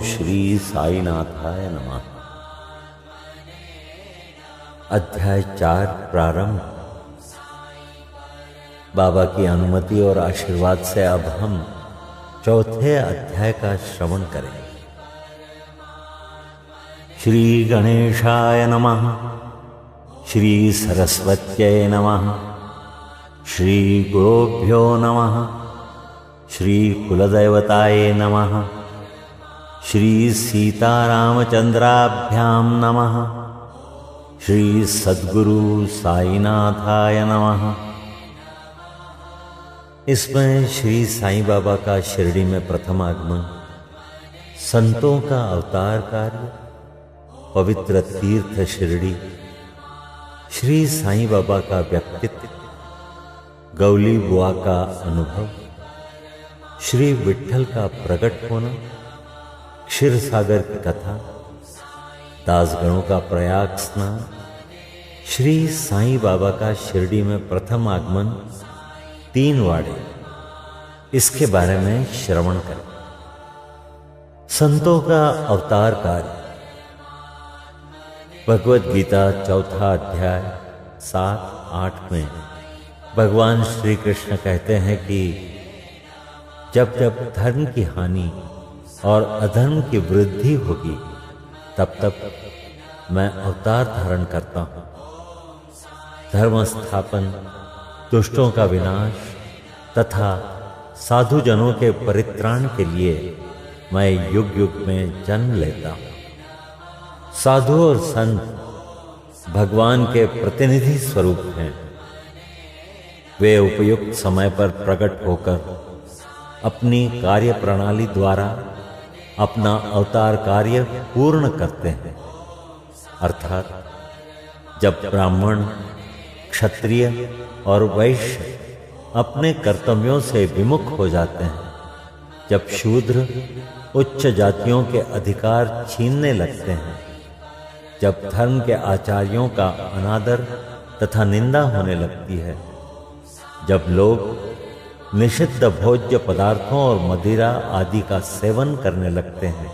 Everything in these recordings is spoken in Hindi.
श्री साईनाथाय नमः। अध्याय 4 प्रारंभ। बाबा की अनुमति और आशीर्वाद से अब हम चौथे अध्याय का श्रवण करेंगे। श्री गणेशाय नमः। श्री सरस्वत्यै नमः। श्री गुरुभ्यो नमः। श्री कुलदेवताय नमः। श्री सीतारामचंद्राभ्यां नमः। श्री सद्गुरु साईनाथाय नमः। इसमें श्री साईं बाबा का शिरडी में प्रथम आगमन, संतों का अवतार कार्य, पवित्र तीर्थ शिरडी, श्री साईं बाबा का व्यक्तित्व, गौली बुआ का अनुभव, श्री विठ्ठल का प्रकट होना, क्षीर सागर की कथा, दासगणों का प्रयाग स्नान, श्री साईं बाबा का शिरडी में प्रथम आगमन, 3 वाड़े, इसके बारे में श्रवण करें। संतों का अवतार कार्य। भगवद गीता 4 अध्याय 7-8 में भगवान श्री कृष्ण कहते हैं कि जब जब धर्म की हानि और अधर्म की वृद्धि होगी तब तब मैं अवतार धारण करता हूं। धर्म स्थापन, दुष्टों का विनाश तथा साधुजनों के परित्राण के लिए मैं युग युग में जन्म लेता हूं। साधु और संत भगवान के प्रतिनिधि स्वरूप हैं। वे उपयुक्त समय पर प्रकट होकर अपनी कार्य प्रणाली द्वारा अपना अवतार कार्य पूर्ण करते हैं। अर्थात जब ब्राह्मण, क्षत्रिय और वैश्य अपने कर्तव्यों से विमुख हो जाते हैं, जब शूद्र उच्च जातियों के अधिकार छीनने लगते हैं, जब धर्म के आचार्यों का अनादर तथा निंदा होने लगती है, जब लोग निषिद्ध भोज्य पदार्थों और मदिरा आदि का सेवन करने लगते हैं,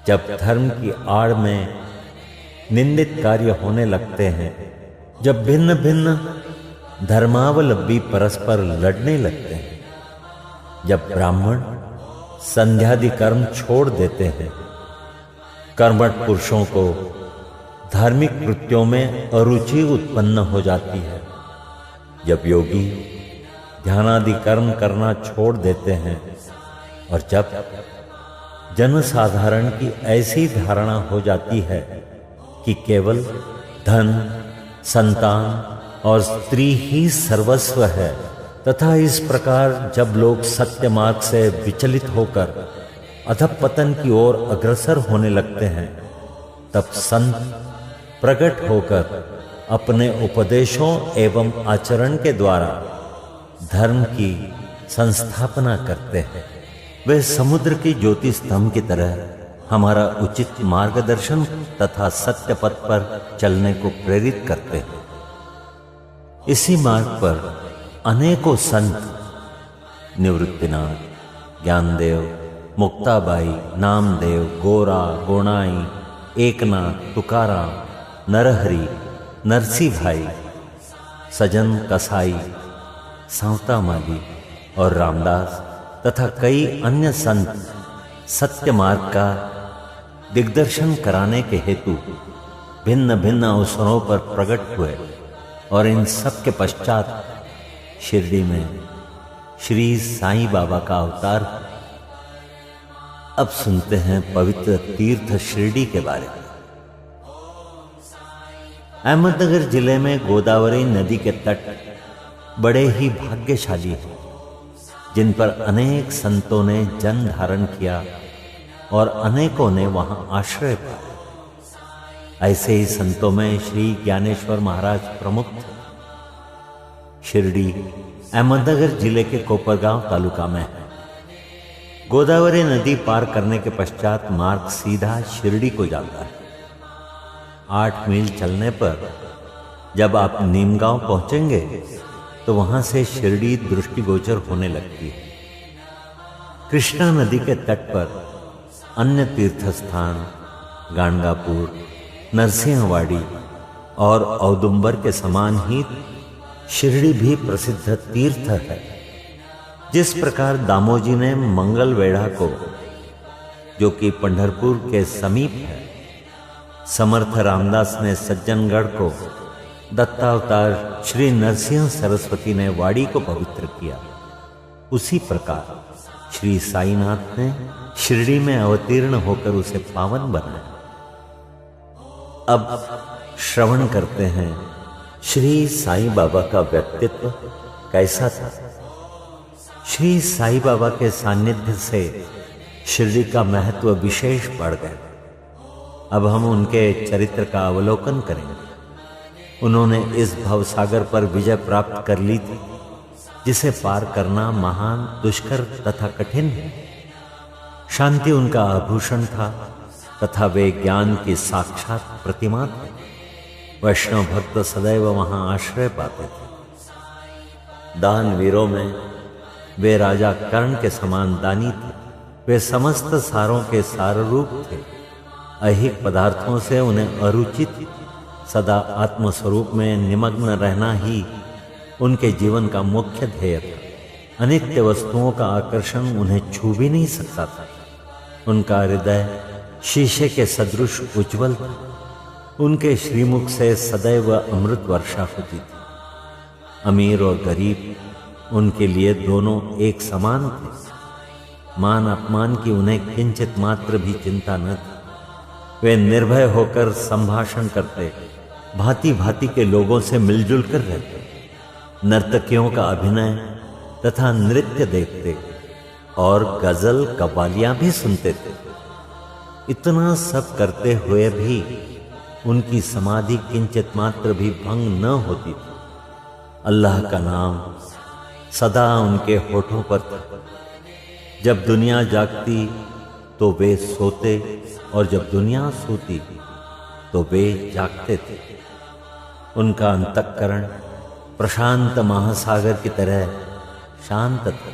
जब धर्म की आड़ में निंदित कार्य होने लगते हैं, जब भिन्न भिन्न धर्मावलंबी परस्पर लड़ने लगते हैं, जब ब्राह्मण संध्यादि कर्म छोड़ देते हैं, कर्मठ पुरुषों को धार्मिक कृत्यों में अरुचि उत्पन्न हो जाती है, जब योगी ध्यानादि कर्म करना छोड़ देते हैं और जब जनसाधारण की ऐसी धारणा हो जाती है कि केवल धन, संतान और स्त्री ही सर्वस्व है, तथा इस प्रकार जब लोग सत्य मार्ग से विचलित होकर अधःपतन की ओर अग्रसर होने लगते हैं, तब संत प्रकट होकर अपने उपदेशों एवं आचरण के द्वारा धर्म की संस्थापना करते हैं। वे समुद्र की ज्योति स्तंभ की तरह हमारा उचित मार्गदर्शन तथा सत्य पथ पर चलने को प्रेरित करते हैं। इसी मार्ग पर अनेकों संत, निवृत्तिनाथ, ज्ञानदेव, मुक्ताबाई, नामदेव, गोरा, गोणाई, एकनाथ, तुकाराम, नरहरि, नरसी भाई, सजन कसाई, सांवता माली और रामदास तथा कई अन्य संत सत्य मार्ग का दिग्दर्शन कराने के हेतु भिन्न भिन्न अवसरों पर प्रकट हुए और इन सब के पश्चात शिरडी में श्री साईं बाबा का अवतार। अब सुनते हैं पवित्र तीर्थ शिरडी के बारे में। अहमदनगर जिले में गोदावरी नदी के तट बड़े ही भाग्यशाली हैं, जिन पर अनेक संतों ने जन्म धारण किया और अनेकों ने वहां आश्रय पाया। ऐसे ही संतों में श्री ज्ञानेश्वर महाराज प्रमुख थे। शिरडी अहमदनगर जिले के कोपरगांव तालुका में है। गोदावरी नदी पार करने के पश्चात मार्ग सीधा शिरडी को जाता है। 8 मील चलने पर जब आप नीमगांव पहुंचेंगे तो वहां से शिरडी दृष्टिगोचर होने लगती है। कृष्णा नदी के तट पर अन्य तीर्थ स्थान गाणगापुर, नरसिंहवाड़ी और औदुंबर के समान ही शिरडी भी प्रसिद्ध तीर्थ है। जिस प्रकार दामोजी ने मंगलवेढ़ा को, जो कि पंढरपुर के समीप है, समर्थ रामदास ने सज्जनगढ़ को, दत्तावतार श्री नरसिंह सरस्वती ने वाड़ी को पवित्र किया, उसी प्रकार श्री साईनाथ ने शिरडी में अवतीर्ण होकर उसे पावन बनाया। अब श्रवण करते हैं श्री साईं बाबा का व्यक्तित्व कैसा था। श्री साईं बाबा के सानिध्य से शिरडी का महत्व विशेष बढ़ गया। अब हम उनके चरित्र का अवलोकन करेंगे। उन्होंने इस भवसागर पर विजय प्राप्त कर ली थी, जिसे पार करना महान, दुष्कर तथा कठिन है। शांति उनका आभूषण था तथा वे ज्ञान की साक्षात प्रतिमा थे। वैष्णव भक्त सदैव वहां आश्रय पाते थे। दानवीरों में वे राजा कर्ण के समान दानी थे। वे समस्त सारों के साररूप थे। ऐहिक पदार्थों से उन्हें अरुचि थी। सदा आत्मस्वरूप में निमग्न रहना ही उनके जीवन का मुख्य ध्येय था। अनित्य वस्तुओं का आकर्षण उन्हें छू भी नहीं सकता था। उनका हृदय शीशे के सदृश उज्ज्वल था। उनके श्रीमुख से सदैव अमृत वर्षा होती थी। अमीर और गरीब उनके लिए दोनों एक समान थे। मान अपमान की उन्हें किंचित मात्र भी चिंता न थी। वे निर्भय होकर संभाषण करते, भांति भांति के लोगों से मिलजुल कर रहते, नर्तकियों का अभिनय तथा नृत्य देखते और गजल कव्वालियां भी सुनते थे। इतना सब करते हुए भी उनकी समाधि किंचित मात्र भी भंग न होती थी। अल्लाह का नाम सदा उनके होठों पर था। जब दुनिया जागती तो वे सोते और जब दुनिया सोती तो वे जागते थे। उनका अंतःकरण प्रशांत महासागर की तरह शांत था।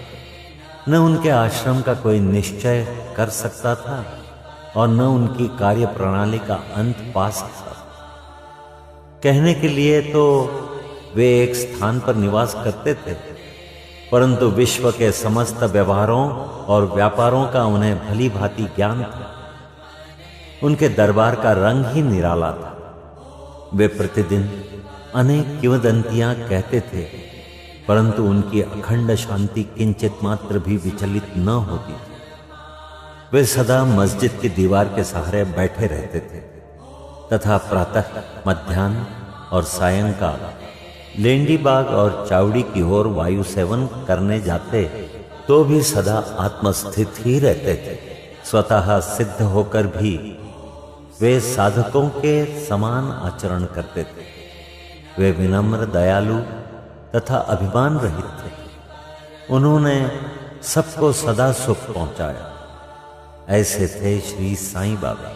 न उनके आश्रम का कोई निश्चय कर सकता था और न उनकी कार्य प्रणाली का अंत पा सकता था। कहने के लिए तो वे एक स्थान पर निवास करते थे, परंतु विश्व के समस्त व्यवहारों और व्यापारों का उन्हें भली भांति ज्ञान था। उनके दरबार का रंग ही निराला था। वे प्रतिदिन अनेक किंवदंतियां कहते थे, परंतु उनकी अखंड शांति किंचित मात्र भी विचलित न होती थी। वे सदा मस्जिद की दीवार के सहारे बैठे रहते थे तथा प्रातः, मध्याह्न और सायंकाल लेंडी बाग और चावड़ी की ओर वायु सेवन करने जाते तो भी सदा आत्मस्थित ही रहते थे। स्वतः सिद्ध होकर भी वे साधकों के समान आचरण करते थे। वे विनम्र, दयालु तथा अभिमान रहित थे। उन्होंने सबको सदा सुख पहुंचाया। ऐसे थे श्री साईं बाबा,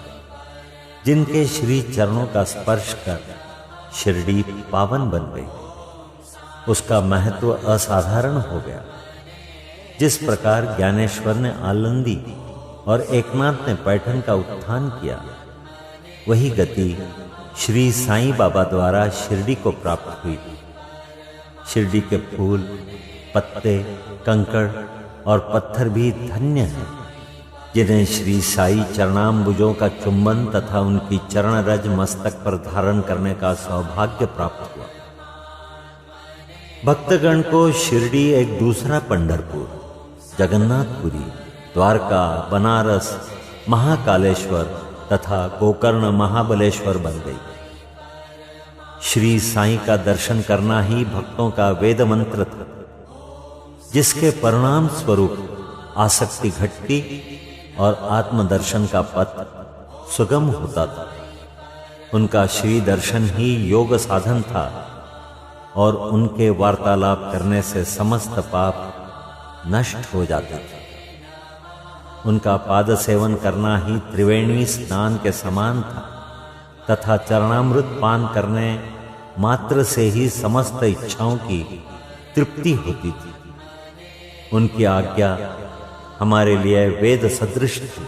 जिनके श्री चरणों का स्पर्श कर शिरडी पावन बन गई। उसका महत्व असाधारण हो गया। जिस प्रकार ज्ञानेश्वर ने आलंदी और एकनाथ ने पैठन का उत्थान किया, वही गति श्री साईं बाबा द्वारा शिरडी को प्राप्त हुई। शिरडी के फूल, पत्ते, कंकड़ और पत्थर भी धन्य हैं, जिन्हें श्री साई चरणाम्बुजों का चुंबन तथा उनकी चरण रज मस्तक पर धारण करने का सौभाग्य प्राप्त हुआ। भक्तगण को शिरडी एक दूसरा पंढरपुर, जगन्नाथपुरी, द्वारका, बनारस, महाकालेश्वर तथा गोकर्ण महाबलेश्वर बन गई। श्री साईं का दर्शन करना ही भक्तों का वेद मंत्र था, जिसके परिणाम स्वरूप आसक्ति घटती और आत्मदर्शन का पथ सुगम होता था। उनका श्री दर्शन ही योग साधन था और उनके वार्तालाप करने से समस्त पाप नष्ट हो जाते थे। उनका पाद सेवन करना ही त्रिवेणी स्नान के समान था तथा चरणामृत पान करने मात्र से ही समस्त इच्छाओं की तृप्ति होती थी। उनकी आज्ञा हमारे लिए वेद सदृश थी।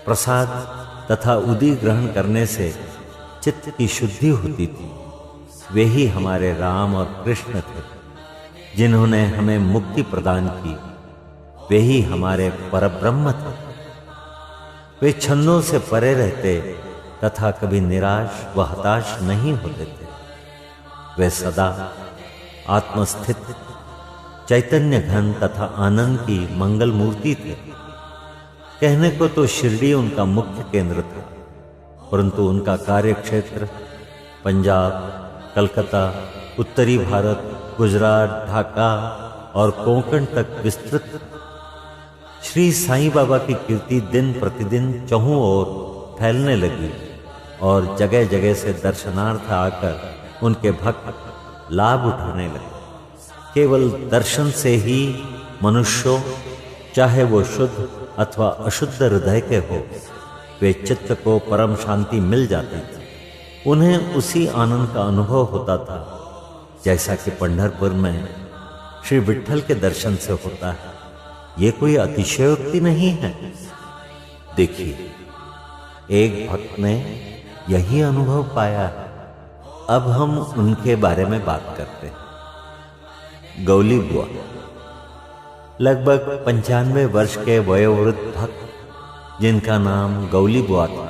प्रसाद तथा उदी ग्रहण करने से चित्त की शुद्धि होती थी। वे ही हमारे राम और कृष्ण थे, जिन्होंने हमें मुक्ति प्रदान की। वे ही हमारे परब्रह्म थे। वे छंदों से परे रहते तथा कभी निराश व हताश नहीं होते थे। वे सदा आत्मस्थित चैतन्य घन तथा आनंद की मंगल मूर्ति थे। कहने को तो शिरडी उनका मुख्य केंद्र था, परंतु उनका कार्यक्षेत्र पंजाब, कलकत्ता, उत्तरी भारत, गुजरात, ढाका और कोंकण तक विस्तृत था। श्री साईं बाबा की कीर्ति दिन प्रतिदिन चहुं ओर फैलने लगी और जगह जगह से दर्शनार्थ आकर उनके भक्त लाभ उठाने लगे। केवल दर्शन से ही मनुष्यों, चाहे वो शुद्ध अथवा अशुद्ध हृदय के हो, वे चित्त को परम शांति मिल जाती थी। उन्हें उसी आनंद का अनुभव होता था जैसा कि पंढरपुर में श्री विट्ठल के दर्शन से होता है। ये कोई अतिशयोक्ति नहीं है। देखिए, एक भक्त ने यही अनुभव पाया है। अब हम उनके बारे में बात करते हैं। गौली बुआ लगभग 95 वर्ष के वयोवृद्ध भक्त, जिनका नाम गौली बुआ था,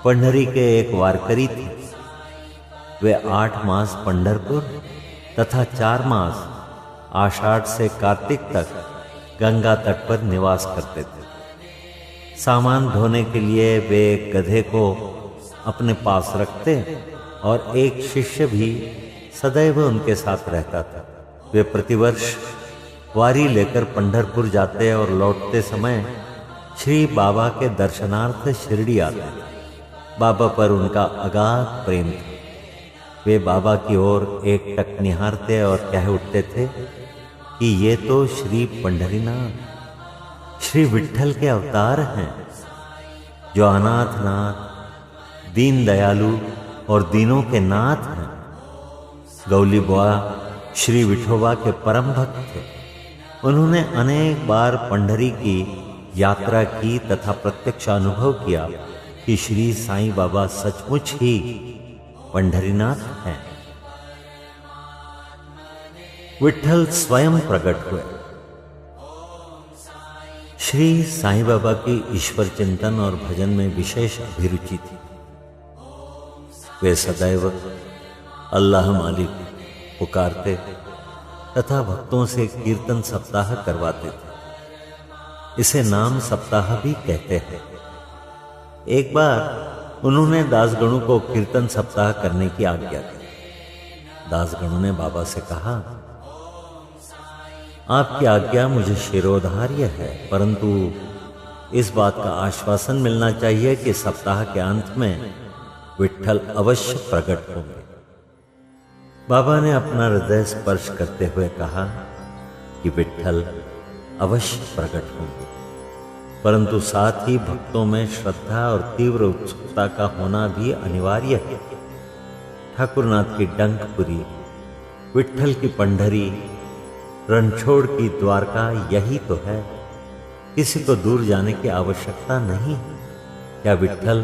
पंढरी के एक वारकरी थे। वे 8 मास पंढरपुर तथा 4 मास आषाढ़ से कार्तिक तक गंगा तट पर निवास करते थे। सामान ढोने के लिए वे गधे को अपने पास रखते और एक शिष्य भी सदैव उनके साथ रहता था। वे प्रतिवर्ष वारी लेकर पंढरपुर जाते और लौटते समय श्री बाबा के दर्शनार्थ शिरडी आते। बाबा पर उनका अगाध प्रेम था। वे बाबा की ओर एक टक निहारते और कह उठते थे कि ये तो श्री पंढरीनाथ, श्री विट्ठल के अवतार हैं, जो अनाथ नाथ, दीन दयालु और दीनों के नाथ हैं। गौली बुआ श्री विठोबा के परम भक्त थे। उन्होंने अनेक बार पंढरी की यात्रा की तथा प्रत्यक्ष अनुभव किया कि श्री साईं बाबा सचमुच ही पंढरीनाथ हैं। विट्ठल स्वयं प्रकट हुए। श्री साईं बाबा की ईश्वर चिंतन और भजन में विशेष अभिरुचि थी। वे सदैव अल्लाह मालिक पुकारते तथा भक्तों से कीर्तन सप्ताह करवाते थे। इसे नाम सप्ताह भी कहते हैं। एक बार उन्होंने दासगणों को कीर्तन सप्ताह करने की आज्ञा दी। दासगणों ने बाबा से कहा, आपकी आज्ञा मुझे शिरोधार्य है, परंतु इस बात का आश्वासन मिलना चाहिए कि सप्ताह के अंत में विट्ठल अवश्य प्रकट होंगे। बाबा ने अपना हृदय स्पर्श करते हुए कहा कि विट्ठल अवश्य प्रकट होंगे, परंतु साथ ही भक्तों में श्रद्धा और तीव्र उत्सुकता का होना भी अनिवार्य है। ठाकुरनाथ की डंकपुरी, विट्ठल की पंढरी, रणछोड़ की द्वारका, यही तो है। किसी को दूर जाने की आवश्यकता नहीं। क्या विट्ठल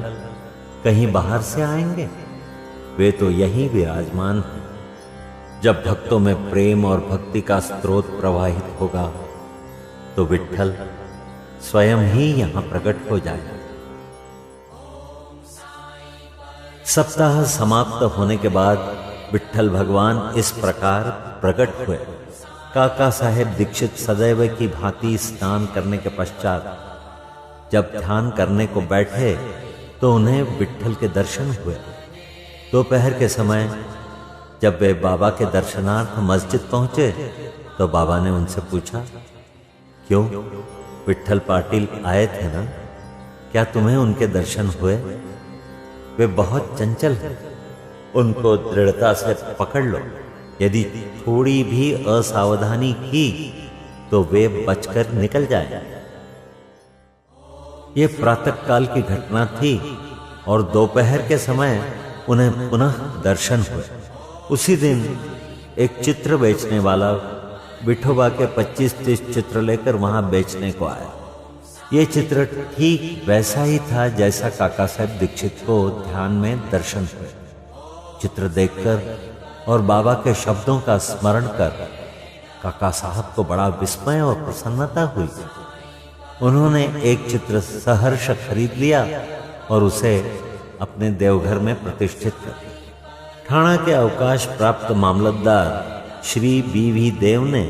कहीं बाहर से आएंगे? वे तो यहीं विराजमान हैं। जब भक्तों में प्रेम और भक्ति का स्रोत प्रवाहित होगा तो विट्ठल स्वयं ही यहां प्रकट हो जाएगा। सप्ताह समाप्त होने के बाद विट्ठल भगवान इस प्रकार प्रकट हुए। काका साहेब दीक्षित सदैव की भांति स्नान करने के पश्चात जब ध्यान करने को बैठे तो उन्हें विट्ठल के दर्शन हुए। दोपहर के समय जब वे बाबा के दर्शनार्थ मस्जिद पहुंचे तो बाबा ने उनसे पूछा, क्यों, विट्ठल पाटिल आए थे ना, क्या तुम्हें उनके दर्शन हुए? वे बहुत चंचल हैं, उनको दृढ़ता से पकड़ लो। यदि थोड़ी भी असावधानी की तो वे बचकर निकल जाए। ये प्रातःकाल की घटना थी और दोपहर के समय उन्हें पुनः दर्शन हुए। उसी दिन एक चित्र बेचने वाला विठोबा के 25-30 चित्र लेकर वहां बेचने को आया। ये चित्र ठीक वैसा ही था जैसा काका साहब दीक्षित को ध्यान में दर्शन हुए। चित्र देखकर और बाबा के शब्दों का स्मरण कर काका साहब को बड़ा विस्मय और प्रसन्नता हुई। उन्होंने एक चित्र सहर्ष खरीद लिया और उसे अपने देवघर में प्रतिष्ठित कर दिया। ठाणा के अवकाश प्राप्त मामलतदार श्री बी.वी. देव ने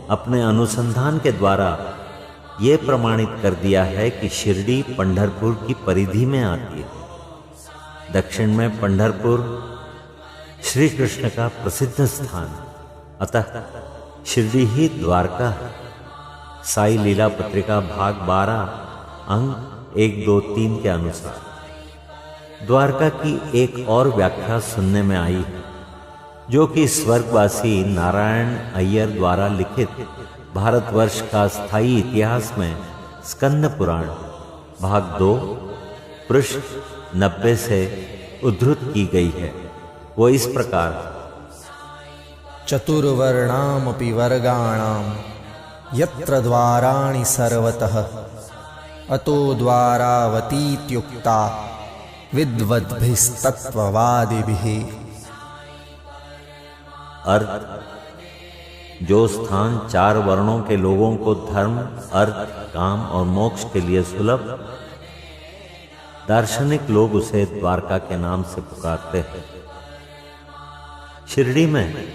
अपने अनुसंधान के द्वारा ये प्रमाणित कर दिया है कि शिरडी पंढरपुर की परिधि में आती है। दक्षिण में पंढरपुर श्री कृष्ण का प्रसिद्ध स्थान, अतः शिरडी ही द्वारका है। साई लीला पत्रिका भाग 12 अंक 1, 2, 3 के अनुसार द्वारका की एक और व्याख्या सुनने में आई है, जो कि स्वर्गवासी नारायण अय्यर द्वारा लिखित भारतवर्ष का स्थायी इतिहास में स्कंद पुराण भाग 2 पृष्ठ 90 से उद्धृत की गई है। वो इस प्रकार: चतुर्वर्णामपि वर्गाणां यत्र द्वाराणि सर्वतः अतो द्वारावतीत्युक्ता विद्वद्भिस्तत्त्ववादिभिः। अर्थ: जो स्थान 4 वर्णों के लोगों को धर्म, अर्थ, काम और मोक्ष के लिए सुलभ, दार्शनिक लोग उसे द्वारका के नाम से पुकारते हैं। शिरडी में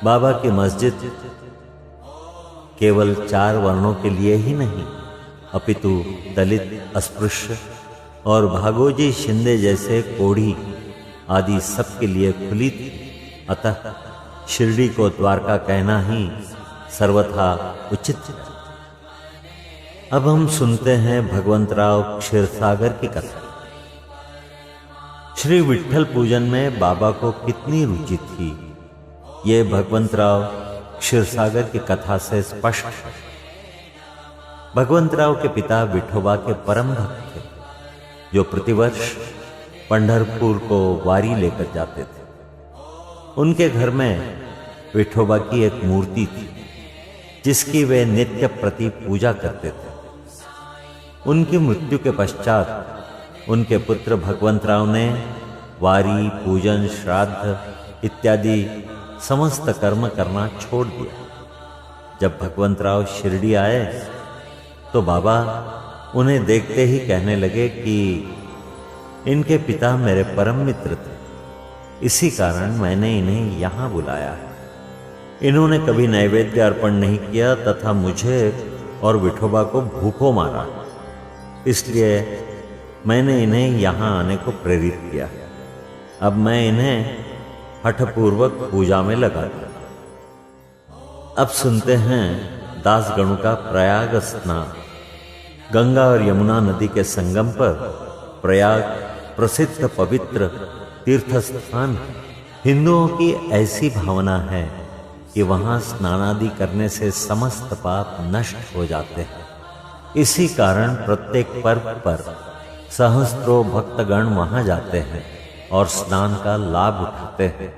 बाबा की मस्जिद केवल 4 वर्णों के लिए ही नहीं, अपितु दलित, अस्पृश्य और भागोजी शिंदे जैसे कोढ़ी आदि सबके लिए खुली थी। अतः शिरडी को द्वारका कहना ही सर्वथा उचित है। अब हम सुनते हैं भगवंतराव क्षीरसागर की कथा। श्री विट्ठल पूजन में बाबा को कितनी रुचि थी, ये भगवंतराव क्षीरसागर की कथा से स्पष्ट है। भगवंतराव के पिता विठोबा के परम भक्त थे, जो प्रतिवर्ष पंढरपुर को वारी लेकर जाते थे। उनके घर में विठोबा की एक मूर्ति थी, जिसकी वे नित्य प्रति पूजा करते थे। उनकी मृत्यु के पश्चात उनके पुत्र भगवंतराव ने वारी, पूजन, श्राद्ध इत्यादि समस्त कर्म करना छोड़ दिया। जब भगवंतराव शिरडी आए तो बाबा उन्हें देखते ही कहने लगे कि इनके पिता मेरे परम मित्र थे, इसी कारण मैंने इन्हें यहाँ बुलाया है। इन्होंने कभी नैवेद्य अर्पण नहीं किया तथा मुझे और विठोबा को भूखों मारा, इसलिए मैंने इन्हें यहाँ आने को प्रेरित किया। अब मैं इन्हें हठपूर्वक पूजा में लगा दिया। अब सुनते हैं दासगणों का प्रयाग स्नान। गंगा और यमुना नदी के संगम पर प्रयाग प्रसिद्ध पवित्र तीर्थ स्थान है। हिंदुओं की ऐसी भावना है कि वहां स्नानादि करने से समस्त पाप नष्ट हो जाते हैं। इसी कारण प्रत्येक पर्व पर सहस्त्रों भक्तगण वहां जाते हैं और स्नान का लाभ उठाते हैं।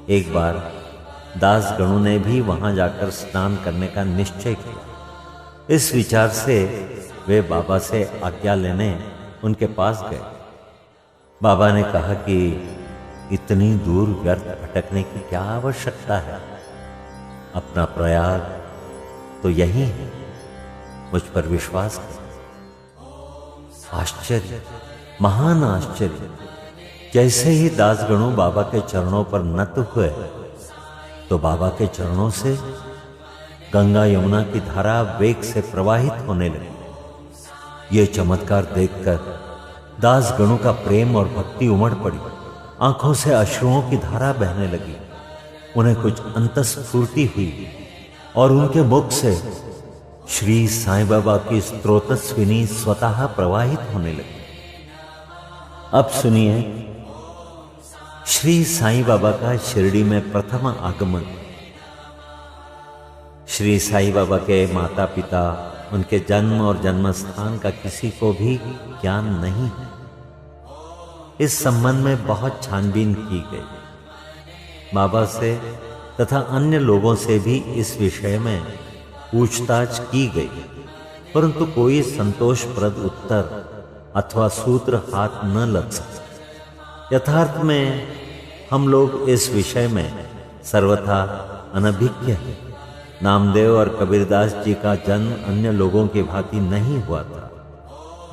एक बार दासगणों ने भी वहां जाकर स्नान करने का निश्चय किया। इस विचार से वे बाबा से आज्ञा लेने उनके पास गए। बाबा ने कहा कि इतनी दूर व्यर्थ भटकने की क्या आवश्यकता है, अपना प्रयाग तो यही है, मुझ पर विश्वास करो। आश्चर्य, महान आश्चर्य! जैसे ही दासगणों बाबा के चरणों पर नत हुए तो बाबा के चरणों से गंगा यमुना की धारा वेग से प्रवाहित होने लगी। ये चमत्कार देखकर दासगणों का प्रेम और भक्ति उमड़ पड़ी। आंखों से अश्रुओं की धारा बहने लगी। उन्हें कुछ अंतस्फूर्ति हुई और उनके मुख से श्री साईं बाबा की स्तोत्रस्विनी स्वतः प्रवाहित होने लगी। अब सुनिए श्री साईं बाबा का शिरडी में प्रथम आगमन। श्री साईं बाबा के माता पिता, उनके जन्म और जन्म स्थान का किसी को भी ज्ञान नहीं है। इस संबंध में बहुत छानबीन की गई। बाबा से तथा अन्य लोगों से भी इस विषय में पूछताछ की गई, परंतु कोई संतोषप्रद उत्तर अथवा सूत्र हाथ न लग सका। यथार्थ में हम लोग इस विषय में सर्वथा अनभिज्ञ हैं। नामदेव और कबीरदास जी का जन्म अन्य लोगों की भांति नहीं हुआ था।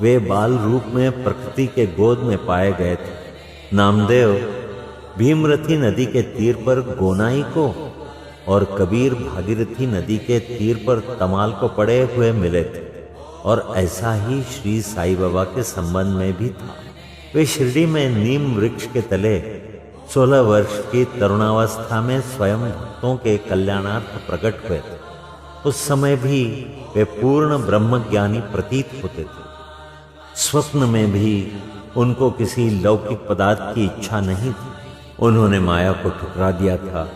वे बाल रूप में प्रकृति के गोद में पाए गए थे। नामदेव भीमरथी नदी के तीर पर गोनाई को और कबीर भागीरथी नदी के तीर पर तमाल को पड़े हुए मिले थे। और ऐसा ही श्री साईं बाबा के संबंध में भी था। वे शिरडी में नीम वृक्ष के तले 16 वर्ष की तरुणावस्था में स्वयं भक्तों के कल्याणार्थ प्रकट हुए थे। उस समय भी वे पूर्ण ब्रह्मज्ञानी प्रतीत होते थे। स्वप्न में भी उनको किसी लौकिक पदार्थ की इच्छा नहीं थी। उन्होंने माया को ठुकरा दिया था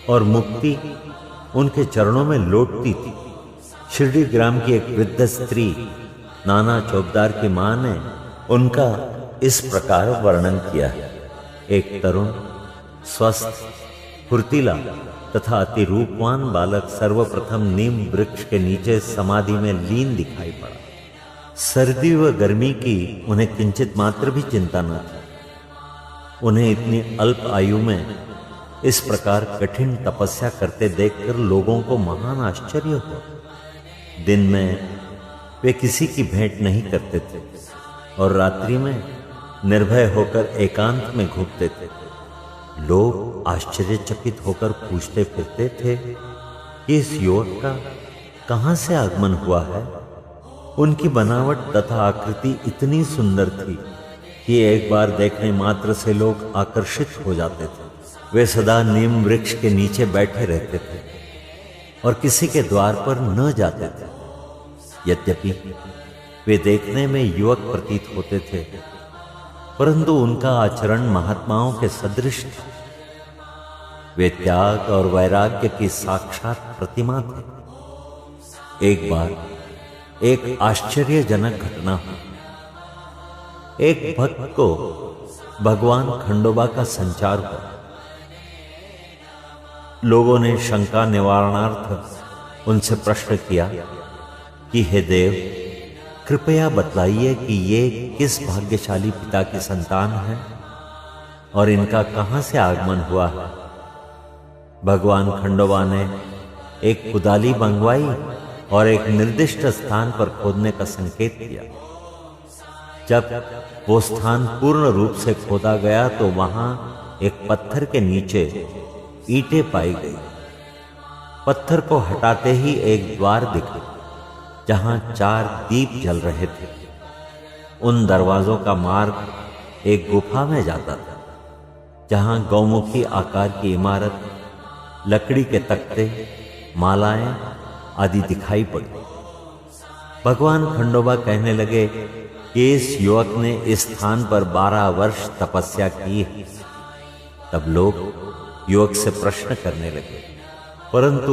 और मुक्ति उनके चरणों में लौटती थी। शिरडी ग्राम की एक वृद्ध स्त्री नाना चौबदार की मां ने उनका इस प्रकार वर्णन किया है। एक तरुण, स्वस्थ, फुर्तीला तथा अति रूपवान बालक सर्वप्रथम नीम वृक्ष के नीचे समाधि में लीन दिखाई पड़ा। सर्दी व गर्मी की उन्हें किंचित मात्र भी चिंता न थी। उन्हें इतनी अल्प आयु में इस प्रकार कठिन तपस्या करते देखकर लोगों को महान आश्चर्य हुआ। दिन में वे किसी की भेंट नहीं करते थे और रात्रि में निर्भय होकर एकांत में घूमते थे। लोग आश्चर्यचकित होकर पूछते फिरते थे कि इस युवक का कहां से आगमन हुआ है। उनकी बनावट तथा आकृति इतनी सुंदर थी कि एक बार देखने मात्र से लोग आकर्षित हो जाते थे। वे सदा नीम वृक्ष के नीचे बैठे रहते थे और किसी के द्वार पर न जाते थे। यद्यपि वे देखने में युवक प्रतीत होते थे, परंतु उनका आचरण महात्माओं के सदृश था। वे त्याग और वैराग्य की साक्षात प्रतिमा थे। एक बार एक आश्चर्यजनक घटना हुई। एक भक्त को भगवान खंडोबा का संचार हुआ। लोगों ने शंका निवारणार्थ उनसे प्रश्न किया कि हे देव, कृपया बतलाइए कि ये किस भाग्यशाली पिता की संतान है और इनका कहां से आगमन हुआ है। भगवान खंडोबा ने एक कुदाली मंगवाई और एक निर्दिष्ट स्थान पर खोदने का संकेत दिया। जब वो स्थान पूर्ण रूप से खोदा गया तो वहां एक पत्थर के नीचे ईंटें पाई गई। पत्थर को हटाते ही एक द्वार दिखे जहां 4 दीप जल रहे थे। उन दरवाजों का मार्ग एक गुफा में जाता था जहां गौमुखी आकार की इमारत, लकड़ी के तख्ते, मालाएं आदि दिखाई पड़ी। भगवान खंडोबा कहने लगे कि इस युवक ने इस स्थान पर 12 वर्ष तपस्या की है। तब लोग युवक से प्रश्न करने लगे, परंतु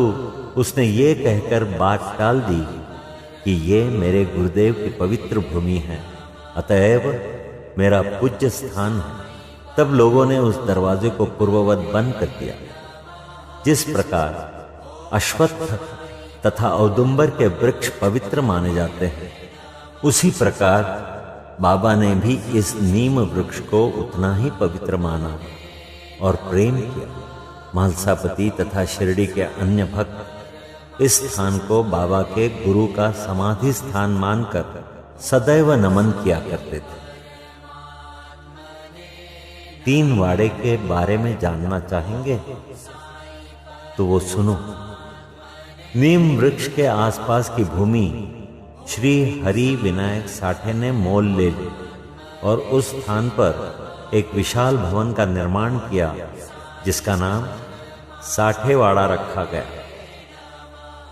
उसने ये कहकर बात टाल दी कि ये मेरे गुरुदेव की पवित्र भूमि है, अतएव मेरा पूज्य स्थान है। तब लोगों ने उस दरवाजे को पूर्ववत बंद कर दिया। जिस प्रकार अश्वत्थ तथा औदुंबर के वृक्ष पवित्र माने जाते हैं, उसी प्रकार बाबा ने भी इस नीम वृक्ष को उतना ही पवित्र माना और प्रेम किया। महलसापति तथा शिरडी के अन्य भक्त इस स्थान को बाबा के गुरु का समाधि स्थान मानकर सदैव नमन किया करते थे। 3 वाड़े के बारे में जानना चाहेंगे तो वो सुनो। नीम वृक्ष के आसपास की भूमि श्री हरि विनायक साठे ने मोल ले ली और उस स्थान पर एक विशाल भवन का निर्माण किया जिसका नाम साठेवाड़ा रखा गया।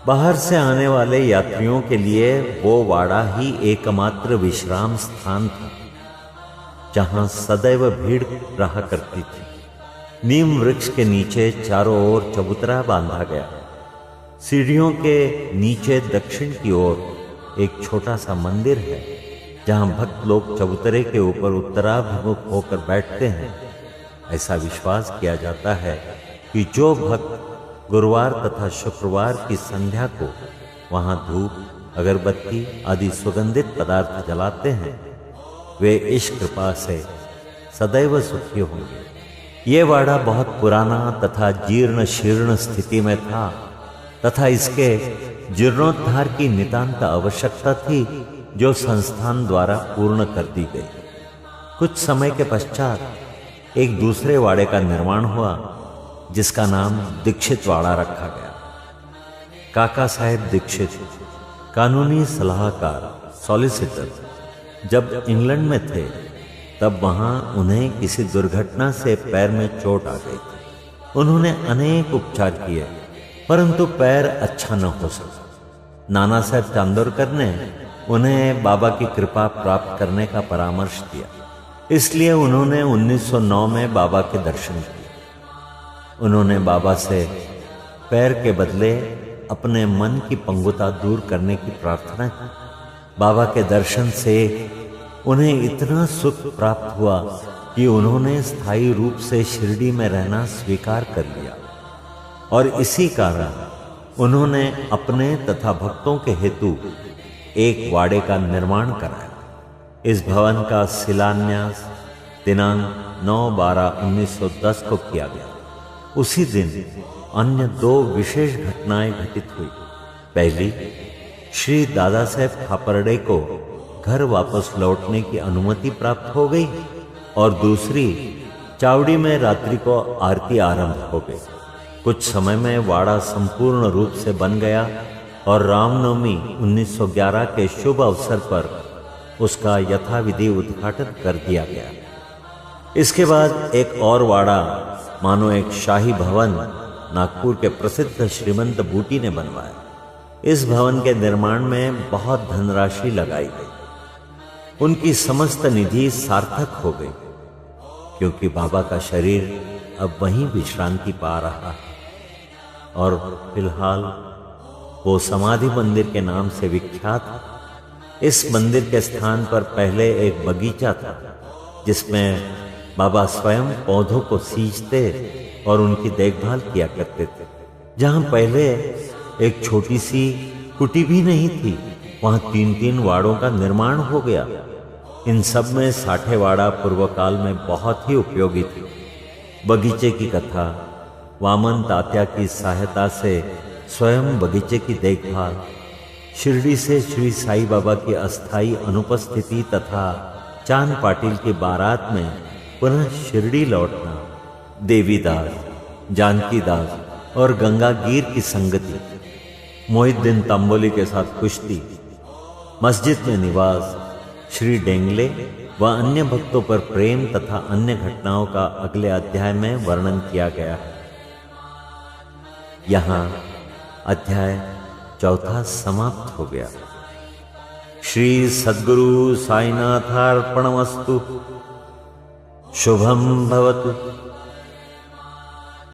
बाहर से आने वाले यात्रियों के लिए वो वाड़ा ही एकमात्र विश्राम स्थान था जहां सदैव भीड़ रहा करती थी। नीम वृक्ष के नीचे चारों ओर चबूतरा बांधा गया। सीढ़ियों के नीचे दक्षिण की ओर एक छोटा सा मंदिर है जहां भक्त लोग चबूतरे के ऊपर उत्तराभिमुख होकर बैठते हैं। ऐसा विश्वास किया जाता है कि जो भक्त गुरुवार तथा शुक्रवार की संध्या को वहां धूप, अगरबत्ती आदि सुगंधित पदार्थ जलाते हैं, वे इस कृपा से सदैव सुखी होंगे। ये वाड़ा बहुत पुराना तथा जीर्ण शीर्ण स्थिति में था तथा इसके जीर्णोद्धार की नितांत आवश्यकता थी, जो संस्थान द्वारा पूर्ण कर दी गई। कुछ समय के पश्चात एक दूसरे वाड़े का निर्माण हुआ, जिसका नाम दीक्षित वाड़ा रखा गया। काका साहेब दीक्षित कानूनी सलाहकार सॉलिसिटर जब इंग्लैंड में थे, तब वहां उन्हें किसी दुर्घटना से पैर में चोट आ गई थी। उन्होंने अनेक उपचार किए, परंतु पैर अच्छा न हो सका। नाना साहब चांदोरकर ने उन्हें बाबा की कृपा प्राप्त करने का परामर्श दिया, इसलिए उन्होंने 1909 में बाबा के दर्शन किए। उन्होंने बाबा से पैर के बदले अपने मन की पंगुता दूर करने की प्रार्थना की। बाबा के दर्शन से उन्हें इतना सुख प्राप्त हुआ कि उन्होंने स्थायी रूप से शिरडी में रहना स्वीकार कर लिया और इसी कारण उन्होंने अपने तथा भक्तों के हेतु एक वाड़े का निर्माण कराया। इस भवन का शिलान्यास दिनांक 9/12/1910 को किया गया। उसी दिन अन्य 2 विशेष घटनाएं घटित हुई। पहली, श्री दादा साहेब खापर्डे को घर वापस लौटने की अनुमति प्राप्त हो गई और दूसरी, चावड़ी में रात्रि को आरती आरंभ हो गई। कुछ समय में वाड़ा संपूर्ण रूप से बन गया और रामनवमी 1911 के शुभ अवसर पर उसका यथाविधि उद्घाटन कर दिया गया। इसके बाद एक और वाड़ा, मानो एक शाही भवन, नागपुर के प्रसिद्ध श्रीमंत बूटी ने बनवाया। इस भवन के निर्माण में बहुत धनराशि लगाई गई। उनकी समस्त निधि सार्थक हो गई, क्योंकि बाबा का शरीर अब वहीं विश्रांति पा रहा है और फिलहाल वो समाधि मंदिर के नाम से विख्यात है। इस मंदिर के स्थान पर पहले एक बगीचा था, जिसमें बाबा स्वयं पौधों को सींचते और उनकी देखभाल किया करते थे। जहां पहले एक छोटी सी कुटी भी नहीं थी, वहां 3-3 वाड़ों का निर्माण हो गया। इन सब में साठेवाड़ा पूर्व काल में बहुत ही उपयोगी थी। बगीचे की कथा, वामन तात्या की सहायता से स्वयं बगीचे की देखभाल, शिरडी से श्री साईं बाबा की अस्थायी अनुपस्थिति तथा चांद पाटिल की बारात में पुनः शिरडी लौटना, देवीदास, जानकीदास और गंगागीर की संगति, मोहिद्दीन तंबोली के साथ कुश्ती, मस्जिद में निवास, श्री डेंगले व अन्य भक्तों पर प्रेम तथा अन्य घटनाओं का अगले अध्याय में वर्णन किया गया है। यहाँ अध्याय 4 समाप्त हो गया। श्री सद्गुरु साईनाथार्पणमस्तु। शुभम भवतु।